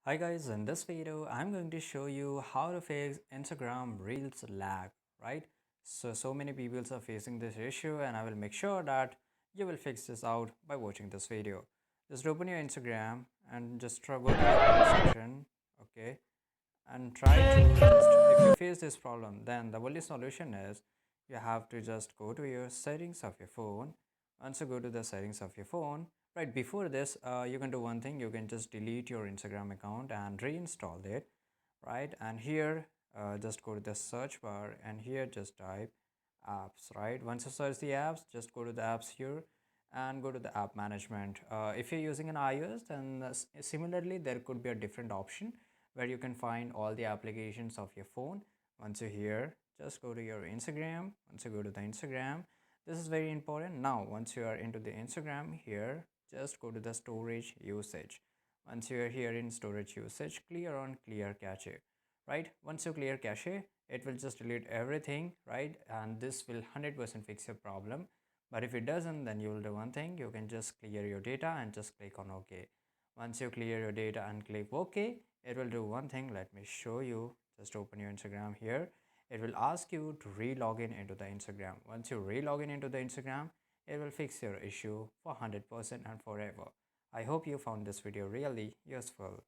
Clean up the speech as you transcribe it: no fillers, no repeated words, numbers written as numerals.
Hi guys, in this video I'm going to show you how to fix Instagram Reels lag, right? So many people are facing this issue and I will make sure that you will fix this out by watching this video. Just open your Instagram and just go to your home section, okay? And try to just, if you face this problem, then the only solution is you have to just go to your settings of your phone. Once you go to the settings of your phone, right before this, you can do one thing. You can just delete your Instagram account and reinstall it, right? And here, just go to the search bar and here just type apps, right? Once you search the apps, just go to the apps here and go to the app management. If you're using an iOS, then similarly there could be a different option where you can find all the applications of your phone. Once you're here, just go to your Instagram. Once you go to the Instagram, this is very important. Now once you are into the Instagram here, just go to the storage usage. Once you are here in storage usage, clear on clear cache, right? Once you clear cache, it will just delete everything, right? And this will 100% fix your problem. But if it doesn't, then you will do one thing. You can just clear your data and just click on OK. Once you clear your data and click OK, it will do one thing. Let me show you. Just open your Instagram here. It will ask you to re-log in into the Instagram. Once you re-log in into the Instagram, it will fix your issue for 100% and forever. I hope you found this video really useful.